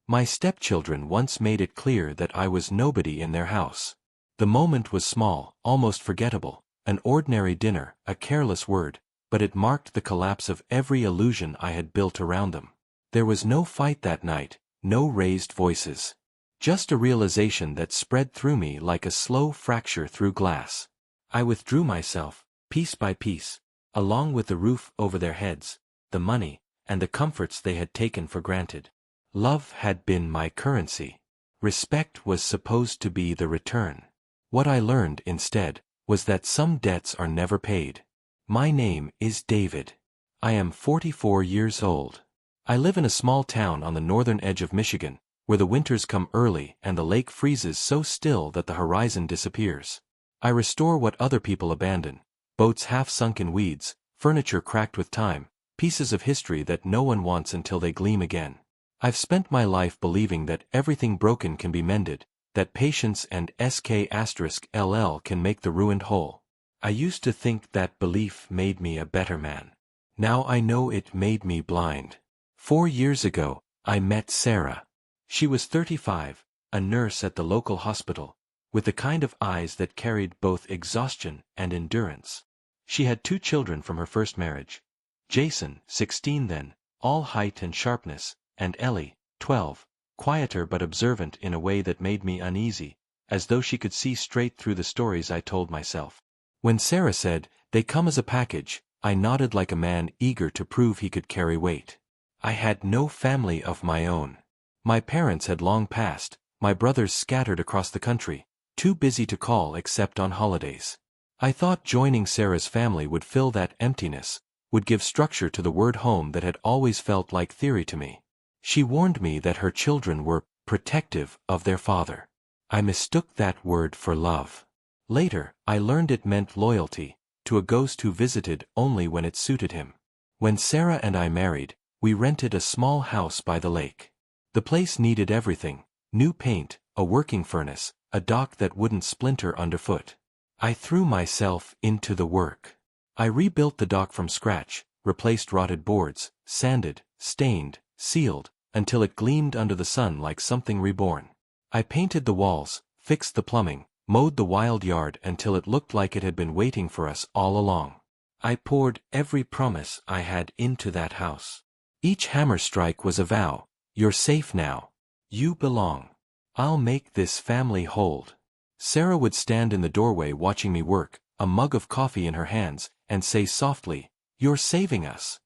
My stepchildren once made it clear that I was nobody in their house. The moment was small, almost forgettable, an ordinary dinner, a careless word, but it marked the collapse of every illusion I had built around them. There was no fight that night, no raised voices. Just a realization that spread through me like a slow fracture through glass. I withdrew myself, piece by piece, along with the roof over their heads, the money, and the comforts they had taken for granted. Love had been my currency. Respect was supposed to be the return. What I learned, instead, was that some debts are never paid. My name is David. I am 44 years old. I live in a small town on the northern edge of Michigan, where the winters come early and the lake freezes so still that the horizon disappears. I restore what other people abandon: boats half sunk in weeds, furniture cracked with time, pieces of history that no one wants until they gleam again. I've spent my life believing that everything broken can be mended, that patience and *LL can make the ruined whole. I used to think that belief made me a better man. Now I know it made me blind. 4 years ago, I met Sarah. She was 35, a nurse at the local hospital, with the kind of eyes that carried both exhaustion and endurance. She had 2 children from her first marriage. Jason, 16 then, all height and sharpness, and Ellie, 12, quieter but observant in a way that made me uneasy, as though she could see straight through the stories I told myself. When Sarah said, "They come as a package," I nodded like a man eager to prove he could carry weight. I had no family of my own. My parents had long passed, my brothers scattered across the country, too busy to call except on holidays. I thought joining Sarah's family would fill that emptiness, would give structure to the word home that had always felt like theory to me. She warned me that her children were protective of their father. I mistook that word for love. Later, I learned it meant loyalty, to a ghost who visited only when it suited him. When Sarah and I married, we rented a small house by the lake. The place needed everything: new paint, a working furnace, a dock that wouldn't splinter underfoot. I threw myself into the work. I rebuilt the dock from scratch, replaced rotted boards, sanded, stained, sealed, until it gleamed under the sun like something reborn. I painted the walls, fixed the plumbing, mowed the wild yard until it looked like it had been waiting for us all along. I poured every promise I had into that house. Each hammer strike was a vow: "You're safe now. You belong. I'll make this family hold." Sarah would stand in the doorway watching me work, a mug of coffee in her hands, and say softly, "You're saving us."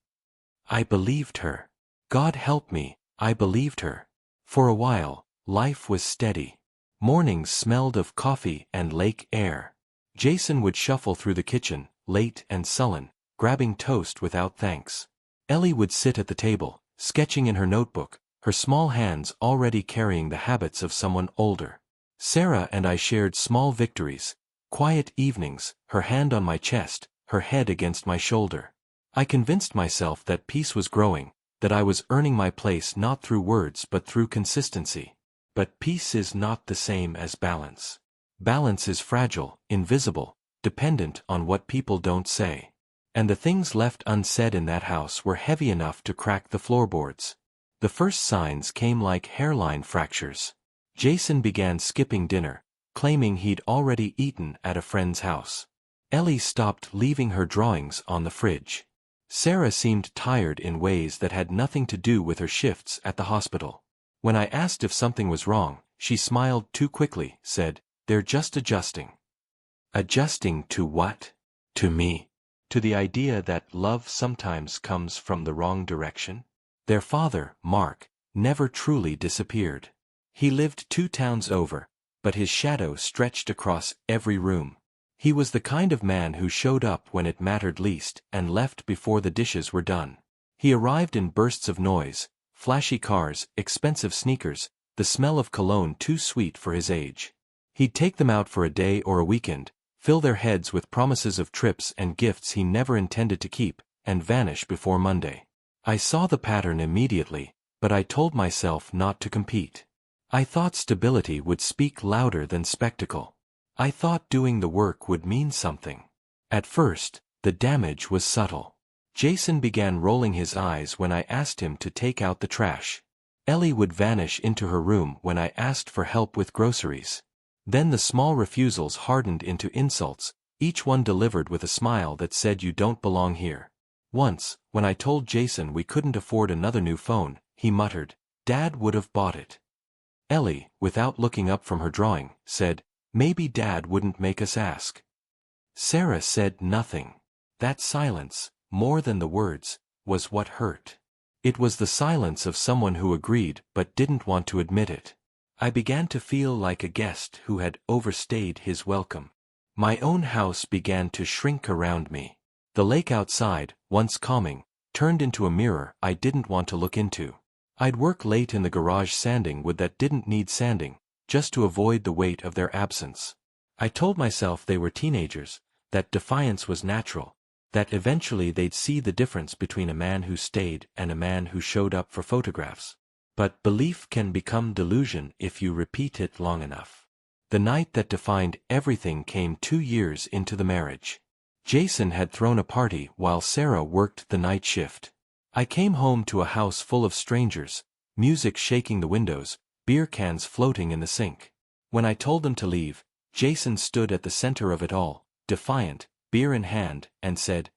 I believed her. God help me, I believed her. For a while, life was steady. Mornings smelled of coffee and lake air. Jason would shuffle through the kitchen, late and sullen, grabbing toast without thanks. Ellie would sit at the table, sketching in her notebook, her small hands already carrying the habits of someone older. Sarah and I shared small victories, quiet evenings, her hand on my chest, her head against my shoulder. I convinced myself that peace was growing, that I was earning my place not through words but through consistency. But peace is not the same as balance. Balance is fragile, invisible, dependent on what people don't say. And the things left unsaid in that house were heavy enough to crack the floorboards. The first signs came like hairline fractures. Jason began skipping dinner, claiming he'd already eaten at a friend's house. Ellie stopped leaving her drawings on the fridge. Sarah seemed tired in ways that had nothing to do with her shifts at the hospital. When I asked if something was wrong, she smiled too quickly, said, "They're just adjusting." Adjusting to what? To me. To the idea that love sometimes comes from the wrong direction? Their father, Mark, never truly disappeared. He lived 2 towns over, but his shadow stretched across every room. He was the kind of man who showed up when it mattered least and left before the dishes were done. He arrived in bursts of noise, flashy cars, expensive sneakers, the smell of cologne too sweet for his age. He'd take them out for a day or a weekend, fill their heads with promises of trips and gifts he never intended to keep, and vanish before Monday. I saw the pattern immediately, but I told myself not to compete. I thought stability would speak louder than spectacle. I thought doing the work would mean something. At first, the damage was subtle. Jason began rolling his eyes when I asked him to take out the trash. Ellie would vanish into her room when I asked for help with groceries. Then the small refusals hardened into insults, each one delivered with a smile that said you don't belong here. Once, when I told Jason we couldn't afford another new phone, he muttered, "Dad would have bought it." Ellie, without looking up from her drawing, said, "Maybe Dad wouldn't make us ask." Sarah said nothing. That silence, more than the words, was what hurt. It was the silence of someone who agreed but didn't want to admit it. I began to feel like a guest who had overstayed his welcome. My own house began to shrink around me. The lake outside, once calming, turned into a mirror I didn't want to look into. I'd work late in the garage sanding wood that didn't need sanding, just to avoid the weight of their absence. I told myself they were teenagers, that defiance was natural, that eventually they'd see the difference between a man who stayed and a man who showed up for photographs. But belief can become delusion if you repeat it long enough. The night that defined everything came 2 years into the marriage. Jason had thrown a party while Sarah worked the night shift. I came home to a house full of strangers, music shaking the windows, beer cans floating in the sink. When I told them to leave, Jason stood at the center of it all, defiant, beer in hand, and said,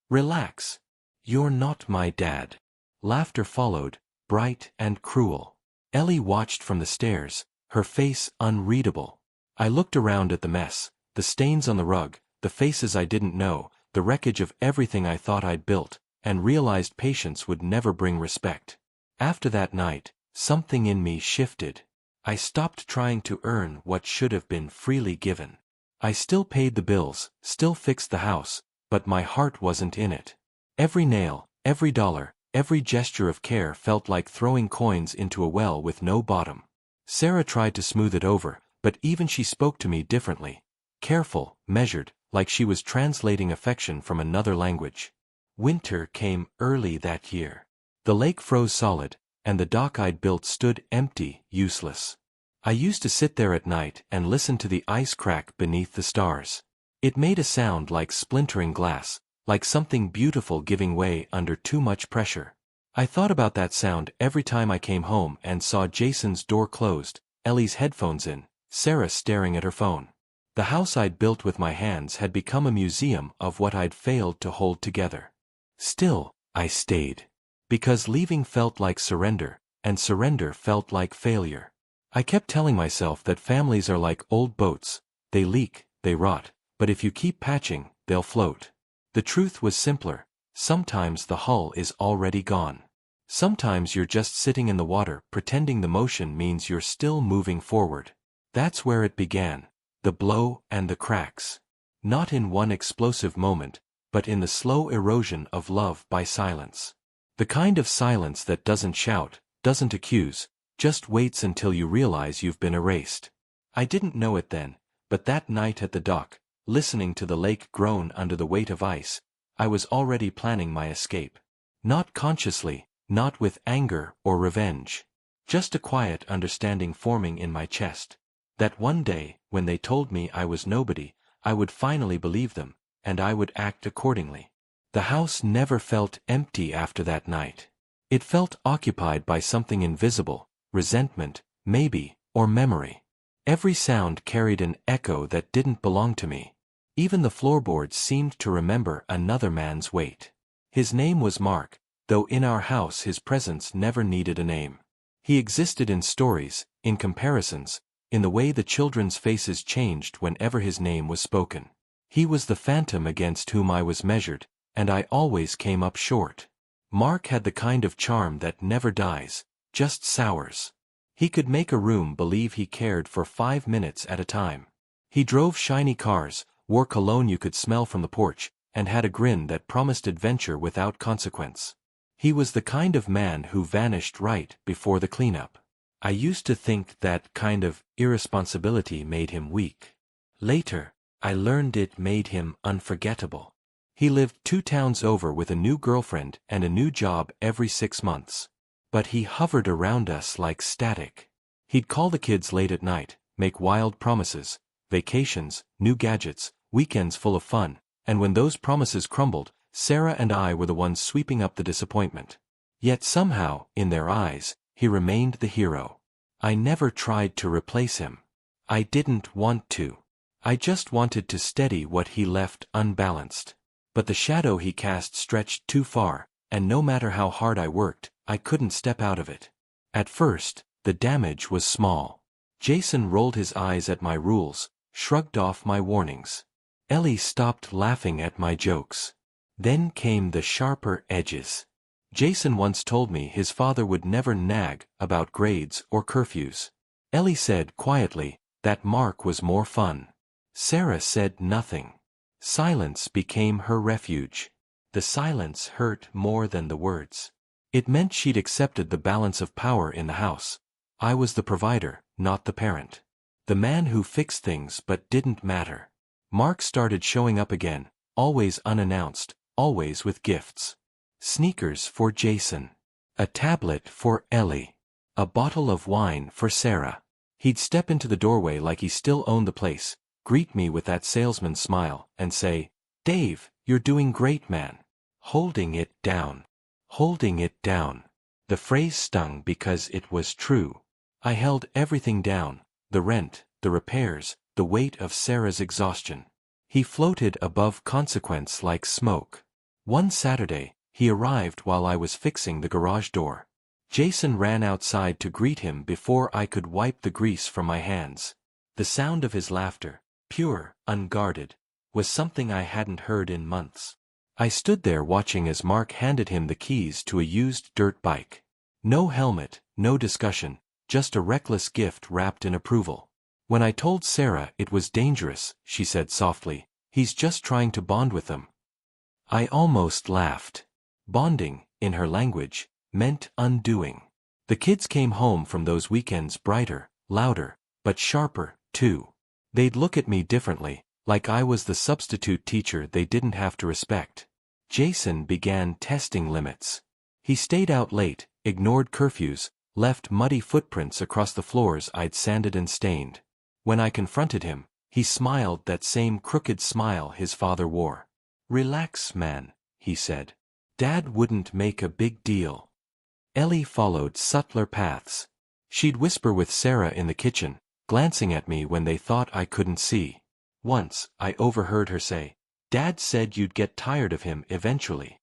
"Relax. You're not my dad." Laughter followed, bright and cruel. Ellie watched from the stairs, her face unreadable. I looked around at the mess, the stains on the rug, the faces I didn't know, the wreckage of everything I thought I'd built, and realized patience would never bring respect. After that night, something in me shifted. I stopped trying to earn what should have been freely given. I still paid the bills, still fixed the house, but my heart wasn't in it. Every nail, every dollar, every gesture of care felt like throwing coins into a well with no bottom. Sarah tried to smooth it over, but even she spoke to me differently. Careful, measured, like she was translating affection from another language. Winter came early that year. The lake froze solid, and the dock I'd built stood empty, useless. I used to sit there at night and listen to the ice crack beneath the stars. It made a sound like splintering glass, like something beautiful giving way under too much pressure. I thought about that sound every time I came home and saw Jason's door closed, Ellie's headphones in, Sarah staring at her phone. The house I'd built with my hands had become a museum of what I'd failed to hold together. Still, I stayed. Because leaving felt like surrender, and surrender felt like failure. I kept telling myself that families are like old boats, they leak, they rot, but if you keep patching, they'll float. The truth was simpler. Sometimes the hull is already gone. Sometimes you're just sitting in the water pretending the motion means you're still moving forward. That's where it began, the blow and the cracks. Not in one explosive moment, but in the slow erosion of love by silence. The kind of silence that doesn't shout, doesn't accuse, just waits until you realize you've been erased. I didn't know it then, but that night at the dock, listening to the lake groan under the weight of ice, I was already planning my escape. Not consciously, not with anger or revenge. Just a quiet understanding forming in my chest. That one day, when they told me I was nobody, I would finally believe them, and I would act accordingly. The house never felt empty after that night. It felt occupied by something invisible, resentment, maybe, or memory. Every sound carried an echo that didn't belong to me. Even the floorboards seemed to remember another man's weight. His name was Mark, though in our house his presence never needed a name. He existed in stories, in comparisons, in the way the children's faces changed whenever his name was spoken. He was the phantom against whom I was measured, and I always came up short. Mark had the kind of charm that never dies, just sours. He could make a room believe he cared for 5 minutes at a time. He drove shiny cars, wore cologne you could smell from the porch, and had a grin that promised adventure without consequence. He was the kind of man who vanished right before the cleanup. I used to think that kind of irresponsibility made him weak. Later, I learned it made him unforgettable. He lived 2 towns over with a new girlfriend and a new job every 6 months. But he hovered around us like static. He'd call the kids late at night, make wild promises, vacations, new gadgets, weekends full of fun, and when those promises crumbled, Sarah and I were the ones sweeping up the disappointment. Yet somehow, in their eyes, he remained the hero. I never tried to replace him. I didn't want to. I just wanted to steady what he left unbalanced. But the shadow he cast stretched too far, and no matter how hard I worked, I couldn't step out of it. At first, the damage was small. Jason rolled his eyes at my rules, shrugged off my warnings. Ellie stopped laughing at my jokes. Then came the sharper edges. Jason once told me his father would never nag about grades or curfews. Ellie said quietly that Mark was more fun. Sarah said nothing. Silence became her refuge. The silence hurt more than the words. It meant she'd accepted the balance of power in the house. I was the provider, not the parent. The man who fixed things but didn't matter. Mark started showing up again, always unannounced, always with gifts. Sneakers for Jason. A tablet for Ellie. A bottle of wine for Sarah. He'd step into the doorway like he still owned the place, greet me with that salesman's smile, and say, "Dave, you're doing great, man." Holding it down. Holding it down. The phrase stung because it was true. I held everything down, the rent, the repairs, the weight of Sarah's exhaustion. He floated above consequence like smoke. One Saturday, he arrived while I was fixing the garage door. Jason ran outside to greet him before I could wipe the grease from my hands. The sound of his laughter, pure, unguarded, was something I hadn't heard in months. I stood there watching as Mark handed him the keys to a used dirt bike. No helmet, no discussion, just a reckless gift wrapped in approval. When I told Sarah it was dangerous, she said softly, "He's just trying to bond with them." I almost laughed. Bonding, in her language, meant undoing. The kids came home from those weekends brighter, louder, but sharper, too. They'd look at me differently, like I was the substitute teacher they didn't have to respect. Jason began testing limits. He stayed out late, ignored curfews, left muddy footprints across the floors I'd sanded and stained. When I confronted him, he smiled that same crooked smile his father wore. "Relax, man," he said. "Dad wouldn't make a big deal." Ellie followed subtler paths. She'd whisper with Sarah in the kitchen, glancing at me when they thought I couldn't see. Once, I overheard her say, "Dad said you'd get tired of him eventually."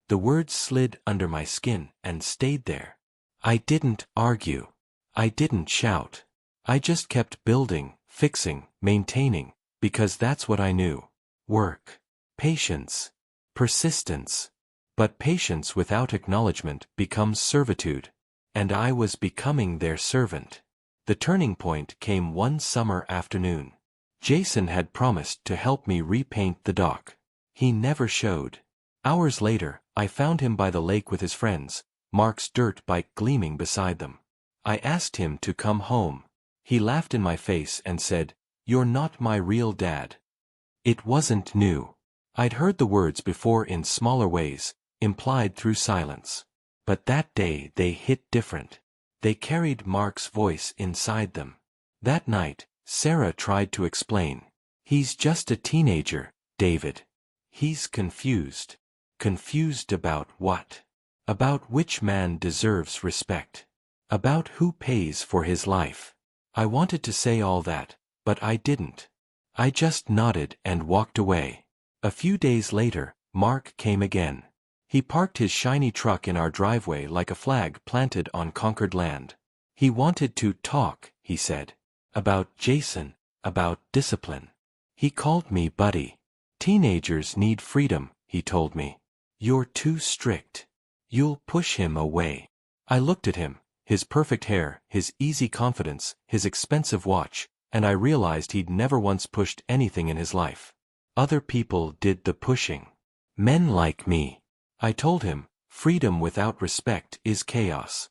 The words slid under my skin and stayed there. I didn't argue. I didn't shout. I just kept building, fixing, maintaining, because that's what I knew. Work. Patience. Persistence. But patience without acknowledgement becomes servitude. And I was becoming their servant. The turning point came one summer afternoon. Jason had promised to help me repaint the dock. He never showed. Hours later, I found him by the lake with his friends, Mark's dirt bike gleaming beside them. I asked him to come home. He laughed in my face and said, "You're not my real dad." It wasn't new. I'd heard the words before in smaller ways, implied through silence. But that day they hit different. They carried Mark's voice inside them. That night, Sarah tried to explain. "He's just a teenager, David. He's confused." Confused about what? About which man deserves respect. About who pays for his life. I wanted to say all that, but I didn't. I just nodded and walked away. A few days later, Mark came again. He parked his shiny truck in our driveway like a flag planted on conquered land. He wanted to talk, he said. About Jason, about discipline. He called me buddy. "Teenagers need freedom," he told me. "You're too strict. You'll push him away." I looked at him, his perfect hair, his easy confidence, his expensive watch, and I realized he'd never once pushed anything in his life. Other people did the pushing. Men like me. I told him, freedom without respect is chaos.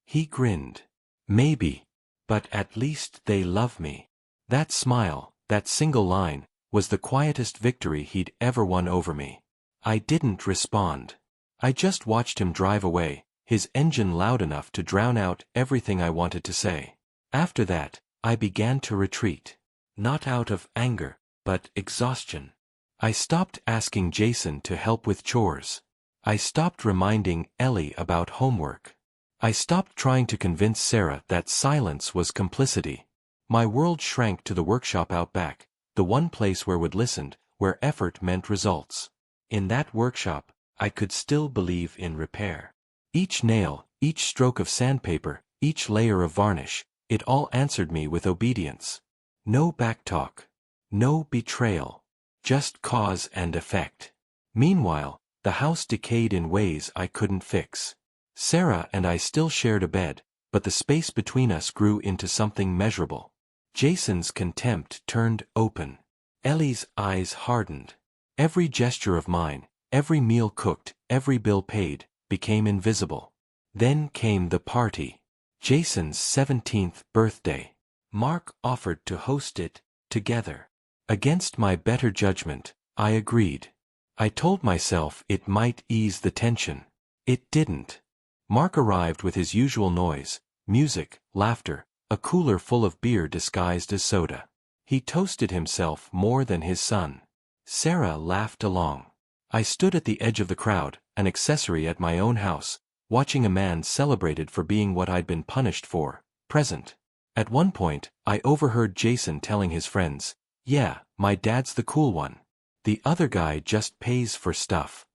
He grinned. "Maybe. But at least they love me." That smile, that single line, was the quietest victory he'd ever won over me. I didn't respond. I just watched him drive away, his engine loud enough to drown out everything I wanted to say. After that, I began to retreat. Not out of anger, but exhaustion. I stopped asking Jason to help with chores. I stopped reminding Ellie about homework. I stopped trying to convince Sarah that silence was complicity. My world shrank to the workshop out back, the one place where we'd listened, where effort meant results. In that workshop, I could still believe in repair. Each nail, each stroke of sandpaper, each layer of varnish, it all answered me with obedience. No backtalk. No betrayal. Just cause and effect. Meanwhile, the house decayed in ways I couldn't fix. Sarah and I still shared a bed, but the space between us grew into something measurable. Jason's contempt turned open. Ellie's eyes hardened. Every gesture of mine, every meal cooked, every bill paid, became invisible. Then came the party. Jason's 17th birthday. Mark offered to host it, together. Against my better judgment, I agreed. I told myself it might ease the tension. It didn't. Mark arrived with his usual noise, music, laughter, a cooler full of beer disguised as soda. He toasted himself more than his son. Sarah laughed along. I stood at the edge of the crowd, an accessory at my own house, watching a man celebrated for being what I'd been punished for, present. At one point, I overheard Jason telling his friends, "Yeah, my dad's the cool one. The other guy just pays for stuff."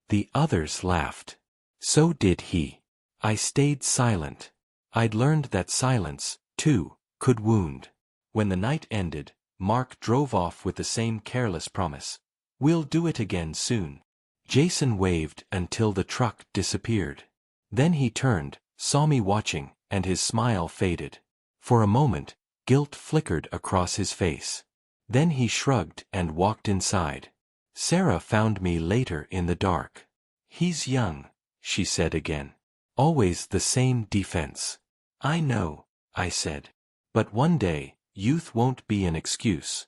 The others laughed. So did he. I stayed silent. I'd learned that silence, too, could wound. When the night ended, Mark drove off with the same careless promise. "We'll do it again soon." Jason waved until the truck disappeared. Then he turned, saw me watching, and his smile faded. For a moment, guilt flickered across his face. Then he shrugged and walked inside. Sarah found me later in the dark. "He's young," she said again. Always the same defense. "I know," I said. "But one day, youth won't be an excuse."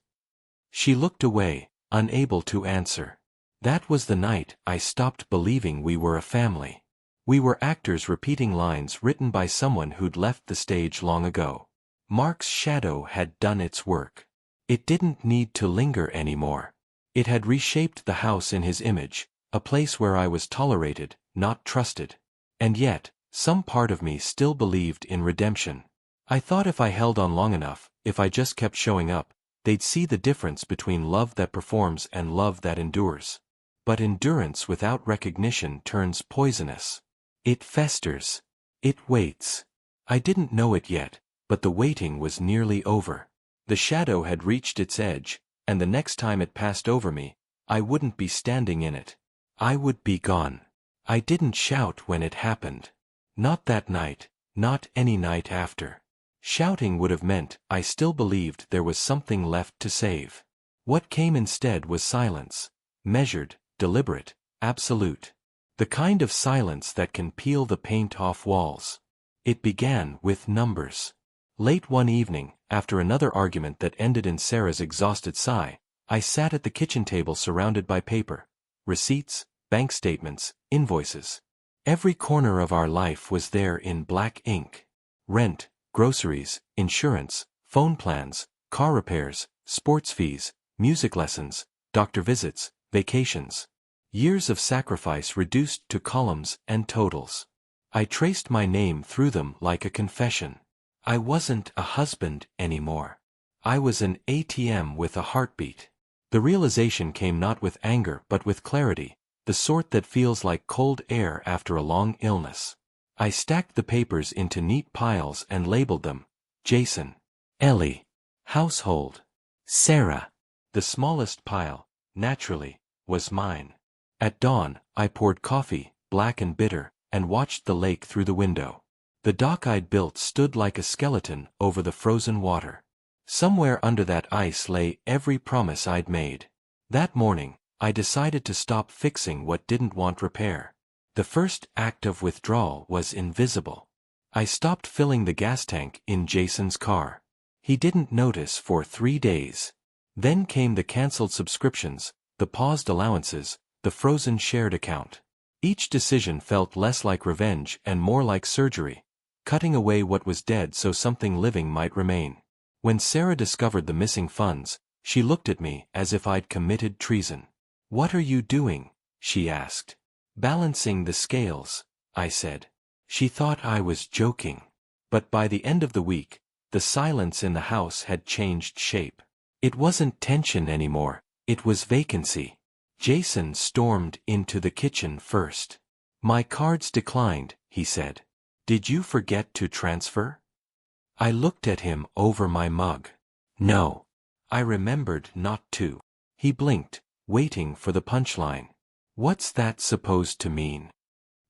She looked away, unable to answer. That was the night I stopped believing we were a family. We were actors repeating lines written by someone who'd left the stage long ago. Mark's shadow had done its work. It didn't need to linger anymore. It had reshaped the house in his image, a place where I was tolerated, not trusted. And yet, some part of me still believed in redemption. I thought if I held on long enough, if I just kept showing up, they'd see the difference between love that performs and love that endures. But endurance without recognition turns poisonous. It festers. It waits. I didn't know it yet, but the waiting was nearly over. The shadow had reached its edge, and the next time it passed over me, I wouldn't be standing in it. I would be gone. I didn't shout when it happened. Not that night, not any night after. Shouting would have meant I still believed there was something left to save. What came instead was silence. Measured, deliberate, absolute. The kind of silence that can peel the paint off walls. It began with numbers. Late one evening, after another argument that ended in Sarah's exhausted sigh, I sat at the kitchen table surrounded by paper. Receipts, bank statements, invoices. Every corner of our life was there in black ink. Rent, groceries, insurance, phone plans, car repairs, sports fees, music lessons, doctor visits, vacations. Years of sacrifice reduced to columns and totals. I traced my name through them like a confession. I wasn't a husband anymore. I was an ATM with a heartbeat. The realization came not with anger but with clarity, the sort that feels like cold air after a long illness. I stacked the papers into neat piles and labeled them: Jason, Ellie, household, Sarah. The smallest pile, naturally, was mine. At dawn, I poured coffee, black and bitter, and watched the lake through the window. The dock I'd built stood like a skeleton over the frozen water. Somewhere under that ice lay every promise I'd made. That morning, I decided to stop fixing what didn't want repair. The first act of withdrawal was invisible. I stopped filling the gas tank in Jason's car. He didn't notice for 3 days. Then came the cancelled subscriptions, the paused allowances, the frozen shared account. Each decision felt less like revenge and more like surgery, cutting away what was dead so something living might remain. When Sarah discovered the missing funds, she looked at me as if I'd committed treason. "What are you doing?" she asked. "Balancing the scales," I said. She thought I was joking. But by the end of the week, the silence in the house had changed shape. It wasn't tension anymore, it was vacancy. Jason stormed into the kitchen first. "My cards declined," he said. "Did you forget to transfer?" I looked at him over my mug. "No. I remembered not to." He blinked, waiting for the punchline. "What's that supposed to mean?"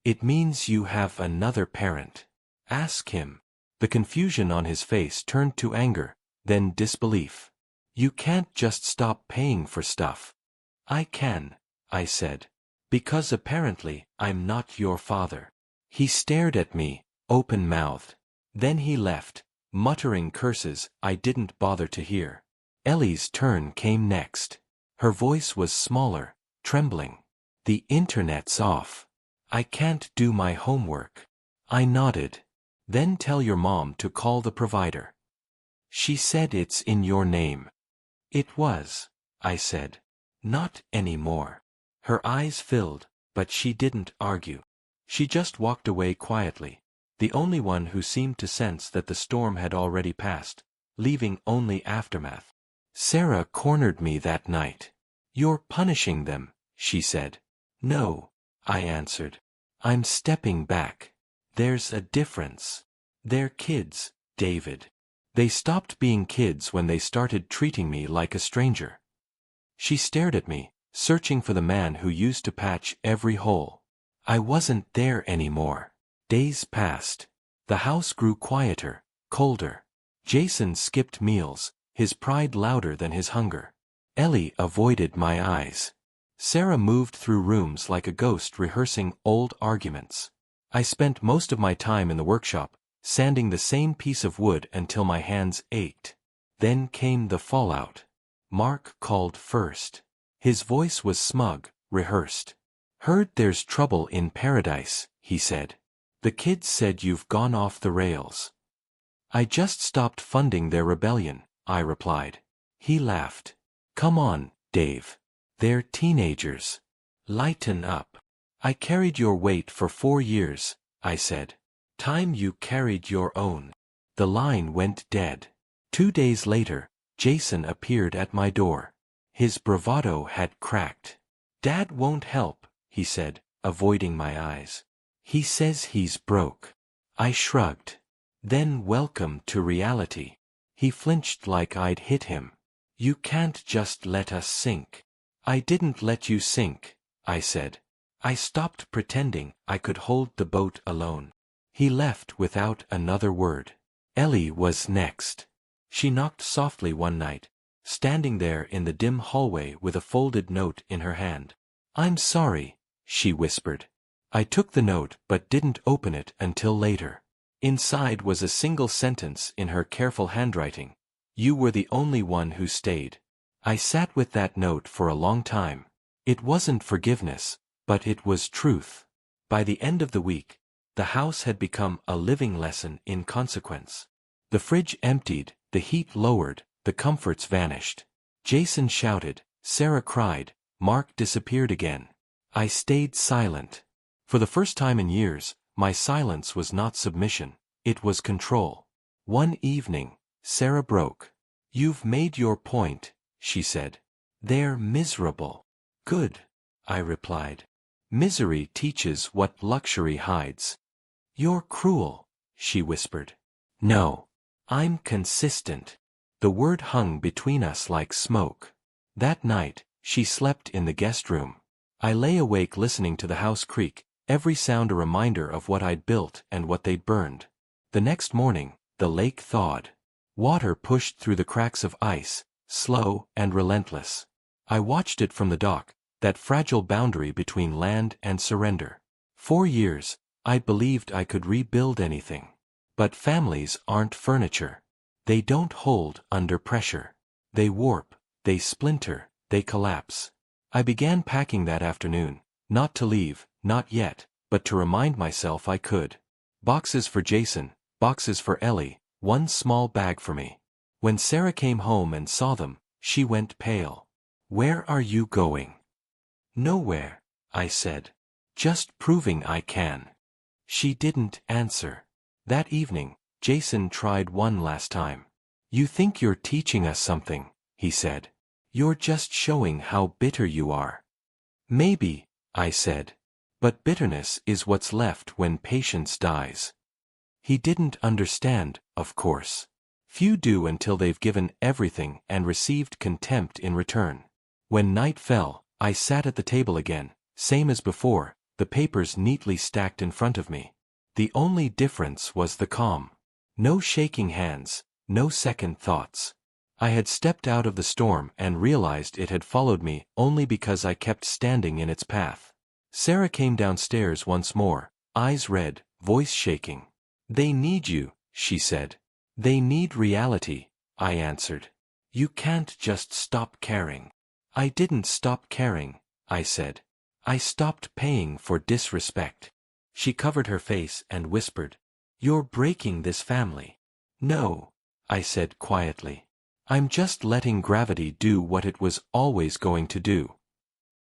"It means you have another parent. Ask him." The confusion on his face turned to anger, then disbelief. "You can't just stop paying for stuff." "I can," I said. "Because apparently I'm not your father." He stared at me, open-mouthed. Then he left, muttering curses I didn't bother to hear. Ellie's turn came next. Her voice was smaller, trembling. "The internet's off. I can't do my homework." I nodded. "Then tell your mom to call the provider." "She said it's in your name." "It was," I said. "Not anymore." Her eyes filled, but she didn't argue. She just walked away quietly, the only one who seemed to sense that the storm had already passed, leaving only aftermath. "Sarah cornered me that night." "You're punishing them," she said. "No," I answered. "I'm stepping back. There's a difference. They're kids, David. They stopped being kids when they started treating me like a stranger." She stared at me, searching for the man who used to patch every hole. I wasn't there anymore. Days passed. The house grew quieter, colder. Jason skipped meals, his pride louder than his hunger. Ellie avoided my eyes. Sarah moved through rooms like a ghost rehearsing old arguments. I spent most of my time in the workshop, sanding the same piece of wood until my hands ached. Then came the fallout. Mark called first. His voice was smug, rehearsed. "Heard there's trouble in paradise," he said. "The kids said you've gone off the rails." "I just stopped funding their rebellion," I replied. He laughed. "Come on, Dave. They're teenagers. Lighten up." "I carried your weight for 4 years," I said. "Time you carried your own." The line went dead. 2 days later, Jason appeared at my door. His bravado had cracked. "Dad won't help," he said, avoiding my eyes. "He says he's broke." I shrugged. "Then welcome to reality." He flinched like I'd hit him. "You can't just let us sink." "I didn't let you sink," I said. "I stopped pretending I could hold the boat alone." He left without another word. Ellie was next. She knocked softly one night, standing there in the dim hallway with a folded note in her hand. "I'm sorry," she whispered. I took the note but didn't open it until later. Inside was a single sentence in her careful handwriting. "You were the only one who stayed." I sat with that note for a long time. It wasn't forgiveness, but it was truth. By the end of the week, the house had become a living lesson in consequence. The fridge emptied, the heat lowered, the comforts vanished. Jason shouted, Sarah cried, Mark disappeared again. I stayed silent. For the first time in years, my silence was not submission, it was control. One evening, Sarah broke. "You've made your point," she said. "They're miserable." "Good," I replied. "Misery teaches what luxury hides." "You're cruel," she whispered. "No. I'm consistent." The word hung between us like smoke. That night, she slept in the guest room. I lay awake listening to the house creak, every sound a reminder of what I'd built and what they'd burned. The next morning, the lake thawed. Water pushed through the cracks of ice, slow and relentless. I watched it from the dock, that fragile boundary between land and surrender. 4 years, I believed I could rebuild anything. But families aren't furniture. They don't hold under pressure. They warp, they splinter, they collapse. I began packing that afternoon, not to leave, not yet, but to remind myself I could. Boxes for Jason, boxes for Ellie, one small bag for me. When Sarah came home and saw them, she went pale. "Where are you going?" "Nowhere," I said. "Just proving I can." She didn't answer. That evening, Jason tried one last time. You think you're teaching us something, he said. You're just showing how bitter you are. Maybe, I said. But bitterness is what's left when patience dies. He didn't understand, of course. Few do until they've given everything and received contempt in return. When night fell, I sat at the table again, same as before, the papers neatly stacked in front of me. The only difference was the calm. No shaking hands, no second thoughts. I had stepped out of the storm and realized it had followed me only because I kept standing in its path. Sarah came downstairs once more, eyes red, voice shaking. They need you, she said. They need reality, I answered. You can't just stop caring. I didn't stop caring, I said. I stopped paying for disrespect. She covered her face and whispered, You're breaking this family. No, I said quietly. I'm just letting gravity do what it was always going to do.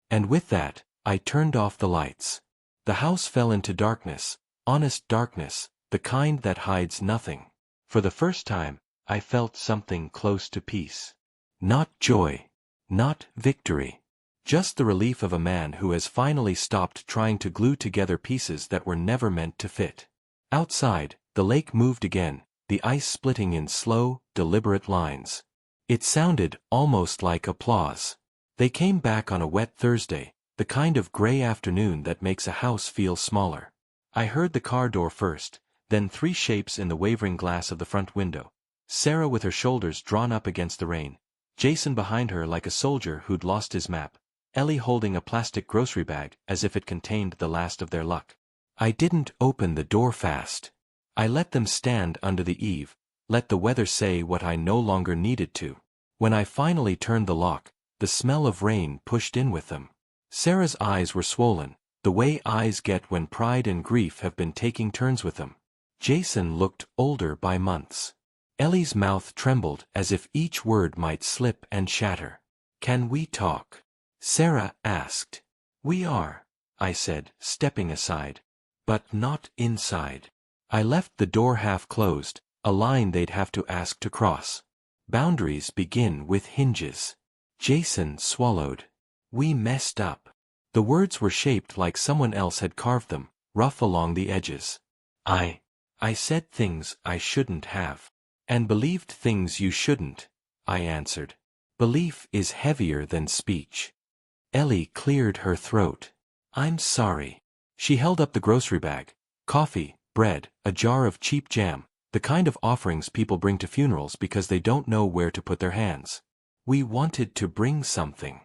And with that, I turned off the lights. The house fell into darkness, honest darkness, the kind that hides nothing. For the first time, I felt something close to peace. Not joy. Not victory. Just the relief of a man who has finally stopped trying to glue together pieces that were never meant to fit. Outside, the lake moved again, the ice splitting in slow, deliberate lines. It sounded almost like applause. They came back on a wet Thursday, the kind of gray afternoon that makes a house feel smaller. I heard the car door first, then three shapes in the wavering glass of the front window. Sarah with her shoulders drawn up against the rain, Jason behind her like a soldier who'd lost his map, Ellie holding a plastic grocery bag as if it contained the last of their luck. I didn't open the door fast. I let them stand under the eave, let the weather say what I no longer needed to. When I finally turned the lock, the smell of rain pushed in with them. Sarah's eyes were swollen, the way eyes get when pride and grief have been taking turns with them. Jason looked older by months. Ellie's mouth trembled as if each word might slip and shatter. Can we talk? Sarah asked. We are, I said, stepping aside. But not inside. I left the door half closed, a line they'd have to ask to cross. Boundaries begin with hinges. Jason swallowed. We messed up. The words were shaped like someone else had carved them, rough along the edges. I said things I shouldn't have. And believed things you shouldn't, I answered. Belief is heavier than speech. Ellie cleared her throat. I'm sorry. She held up the grocery bag. Coffee, bread, a jar of cheap jam, the kind of offerings people bring to funerals because they don't know where to put their hands. We wanted to bring something.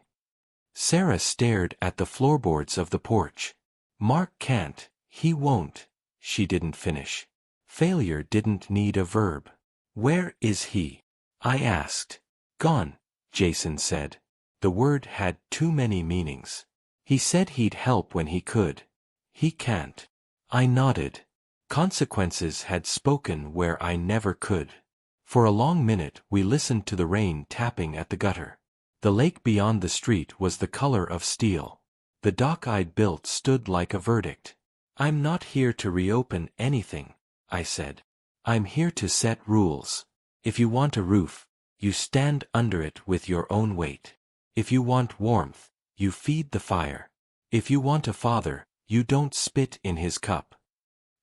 Sarah stared at the floorboards of the porch. Mark can't, he won't. She didn't finish. Failure didn't need a verb. Where is he? I asked. Gone, Jason said. The word had too many meanings. He said he'd help when he could. He can't. I nodded. Consequences had spoken where I never could. For a long minute we listened to the rain tapping at the gutter. The lake beyond the street was the color of steel. The dock I'd built stood like a verdict. I'm not here to reopen anything, I said. I'm here to set rules. If you want a roof, you stand under it with your own weight. If you want warmth, you feed the fire. If you want a father, you don't spit in his cup.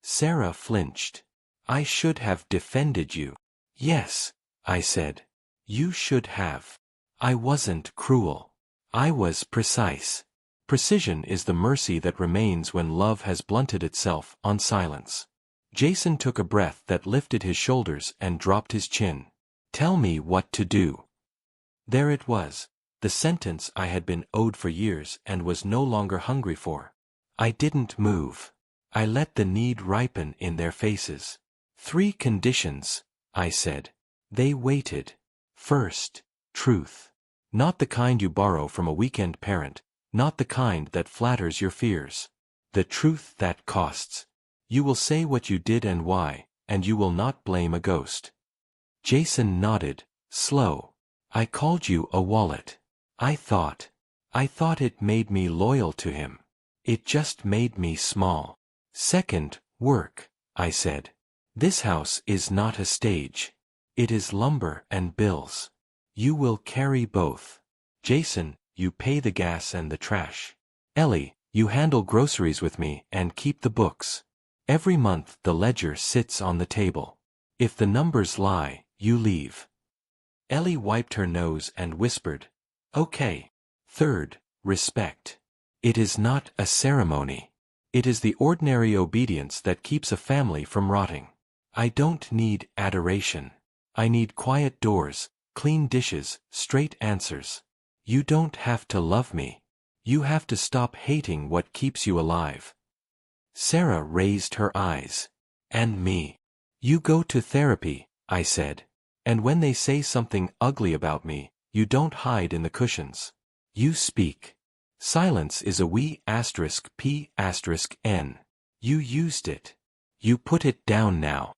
Sarah flinched. I should have defended you. Yes, I said. You should have. I wasn't cruel. I was precise. Precision is the mercy that remains when love has blunted itself on silence. Jason took a breath that lifted his shoulders and dropped his chin. Tell me what to do. There it was, the sentence I had been owed for years and was no longer hungry for. I didn't move. I let the need ripen in their faces. 3 conditions, I said. They waited. First, truth. Not the kind you borrow from a weekend parent, not the kind that flatters your fears. The truth that costs. You will say what you did and why, and you will not blame a ghost. Jason nodded, slow. I called you a wallet. I thought it made me loyal to him. It just made me small. Second, Work, I said. This house is not a stage. It is lumber and bills. You will carry both. Jason, you pay the gas and the trash. Ellie, you handle groceries with me and keep the books. Every month the ledger sits on the table. If the numbers lie, you leave. Ellie wiped her nose and whispered, "Okay." Third, respect. It is not a ceremony. It is the ordinary obedience that keeps a family from rotting. I don't need adoration. I need quiet doors, clean dishes, straight answers. You don't have to love me. You have to stop hating what keeps you alive. Sarah raised her eyes. And me. You go to therapy, I said. And when they say something ugly about me, you don't hide in the cushions. You speak. Silence is a P*N. You used it. You put it down now.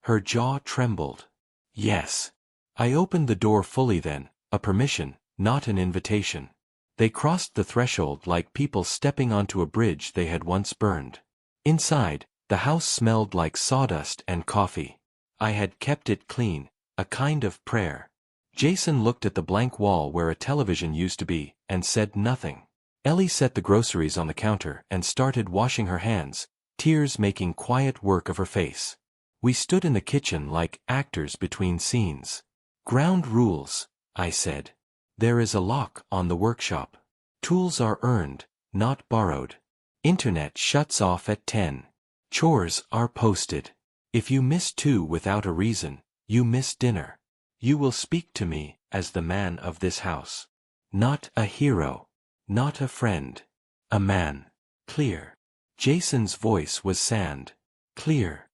Her jaw trembled. Yes. I opened the door fully then, a permission, not an invitation. They crossed the threshold like people stepping onto a bridge they had once burned. Inside, the house smelled like sawdust and coffee. I had kept it clean, a kind of prayer. Jason looked at the blank wall where a television used to be, and said nothing. Ellie set the groceries on the counter and started washing her hands, tears making quiet work of her face. We stood in the kitchen like actors between scenes. Ground rules, I said. There is a lock on the workshop. Tools are earned, not borrowed. Internet shuts off at 10. Chores are posted. If you miss 2 without a reason, you miss dinner. You will speak to me as the man of this house. Not a hero. Not a friend. A man. Clear. Jason's voice was sand. Clear.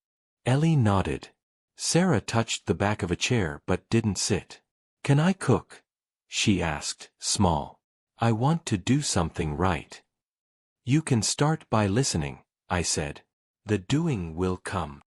Ellie nodded. Sarah touched the back of a chair but didn't sit. Can I cook? She asked, small. I want to do something right. You can start by listening, I said. The doing will come.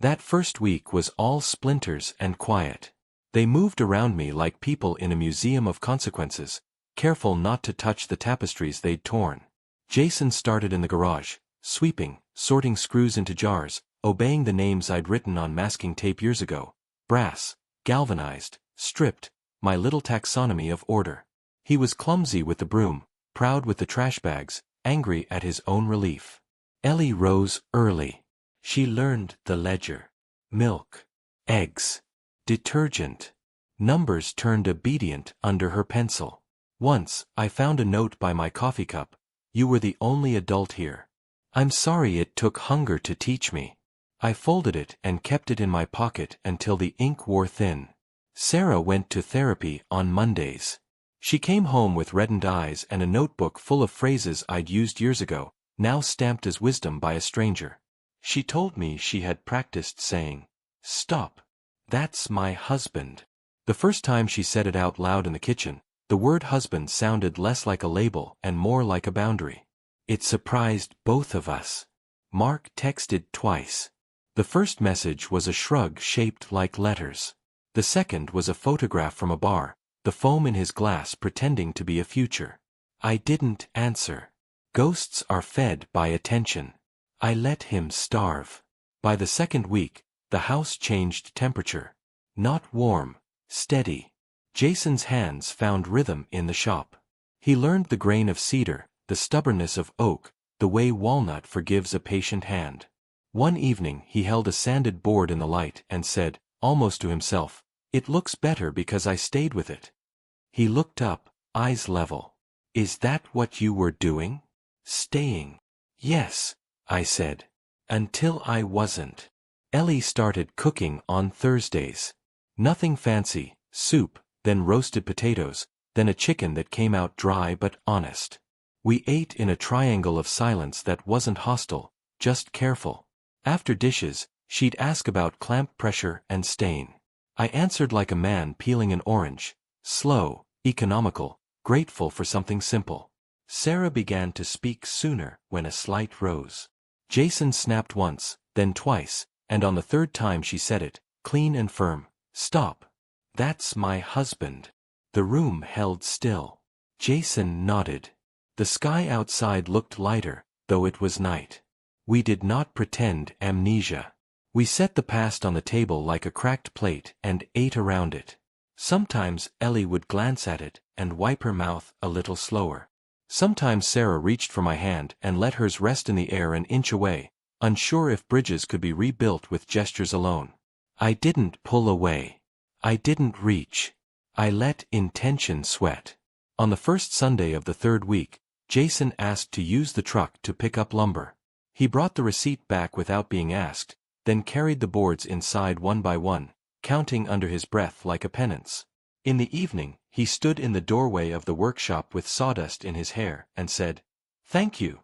That first week was all splinters and quiet. They moved around me like people in a museum of consequences, careful not to touch the tapestries they'd torn. Jason started in the garage, sweeping, sorting screws into jars, obeying the names I'd written on masking tape years ago. Brass, galvanized, stripped, my little taxonomy of order. He was clumsy with the broom, proud with the trash bags, angry at his own relief. Ellie rose early. She learned the ledger. Milk. Eggs. Detergent. Numbers turned obedient under her pencil. Once, I found a note by my coffee cup. You were the only adult here. I'm sorry it took hunger to teach me. I folded it and kept it in my pocket until the ink wore thin. Sarah went to therapy on Mondays. She came home with reddened eyes and a notebook full of phrases I'd used years ago, now stamped as wisdom by a stranger. She told me she had practiced saying, "Stop. That's my husband." The first time she said it out loud in the kitchen, the word husband sounded less like a label and more like a boundary. It surprised both of us. Mark texted twice. The first message was a shrug shaped like letters. The second was a photograph from a bar, the foam in his glass pretending to be a future. I didn't answer. Ghosts are fed by attention. I let him starve. By the second week, the house changed temperature. Not warm, steady. Jason's hands found rhythm in the shop. He learned the grain of cedar, the stubbornness of oak, the way walnut forgives a patient hand. One evening he held a sanded board in the light and said, almost to himself, "It looks better because I stayed with it." He looked up, eyes level. "Is that what you were doing?" "Staying." "Yes," I said. "Until I wasn't." Ellie started cooking on Thursdays. Nothing fancy, soup, then roasted potatoes, then a chicken that came out dry but honest. We ate in a triangle of silence that wasn't hostile, just careful. After dishes, she'd ask about clamp pressure and stain. I answered like a man peeling an orange, slow, economical, grateful for something simple. Sarah began to speak sooner when a slight rose. Jason snapped once, then twice, and on the third time she said it, clean and firm, "Stop. That's my husband." The room held still. Jason nodded. The sky outside looked lighter, though it was night. We did not pretend amnesia. We set the past on the table like a cracked plate and ate around it. Sometimes Ellie would glance at it and wipe her mouth a little slower. Sometimes Sarah reached for my hand and let hers rest in the air an inch away, unsure if bridges could be rebuilt with gestures alone. I didn't pull away. I didn't reach. I let intention sweat. On the first Sunday of the third week, Jason asked to use the truck to pick up lumber. He brought the receipt back without being asked, then carried the boards inside one by one, counting under his breath like a penance. In the evening, he stood in the doorway of the workshop with sawdust in his hair and said, "Thank you."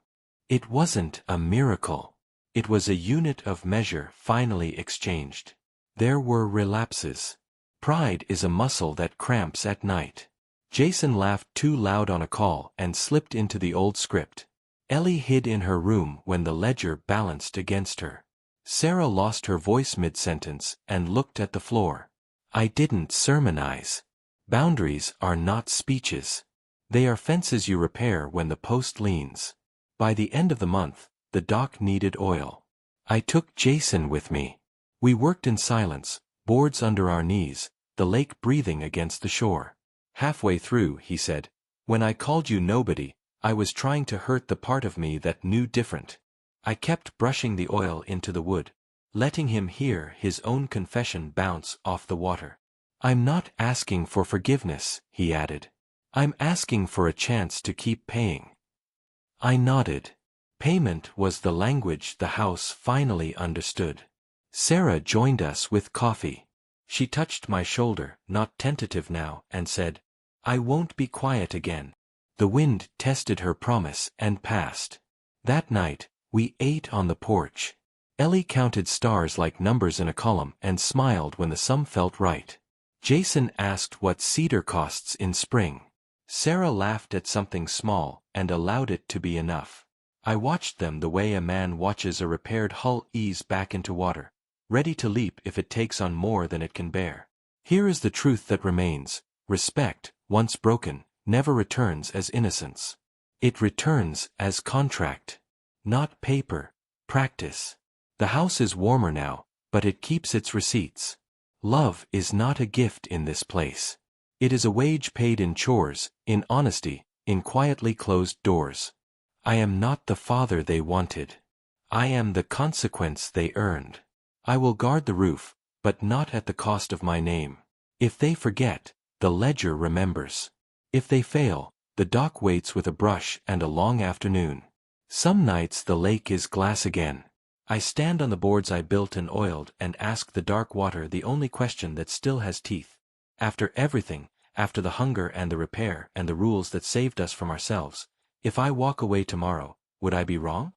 It wasn't a miracle. It was a unit of measure finally exchanged. There were relapses. Pride is a muscle that cramps at night. Jason laughed too loud on a call and slipped into the old script. Ellie hid in her room when the ledger balanced against her. Sarah lost her voice mid-sentence and looked at the floor. I didn't sermonize. Boundaries are not speeches. They are fences you repair when the post leans. By the end of the month, the dock needed oil. I took Jason with me. We worked in silence, boards under our knees, the lake breathing against the shore. Halfway through, he said, "When I called you nobody, I was trying to hurt the part of me that knew different." I kept brushing the oil into the wood, letting him hear his own confession bounce off the water. "I'm not asking for forgiveness," he added. "I'm asking for a chance to keep paying." I nodded. Payment was the language the house finally understood. Sarah joined us with coffee. She touched my shoulder, not tentative now, and said, "I won't be quiet again." The wind tested her promise and passed. That night, we ate on the porch. Ellie counted stars like numbers in a column and smiled when the sum felt right. Jason asked what cedar costs in spring. Sarah laughed at something small and allowed it to be enough. I watched them the way a man watches a repaired hull ease back into water, ready to leap if it takes on more than it can bear. Here is the truth that remains: respect, once broken, never returns as innocence. It returns as contract. Not paper, practice. The house is warmer now, but it keeps its receipts. Love is not a gift in this place. It is a wage paid in chores, in honesty, in quietly closed doors. I am not the father they wanted. I am the consequence they earned. I will guard the roof, but not at the cost of my name. If they forget, the ledger remembers. If they fail, the dock waits with a brush and a long afternoon. Some nights the lake is glass again. I stand on the boards I built and oiled and ask the dark water the only question that still has teeth. After everything, after the hunger and the repair and the rules that saved us from ourselves, if I walk away tomorrow, would I be wrong?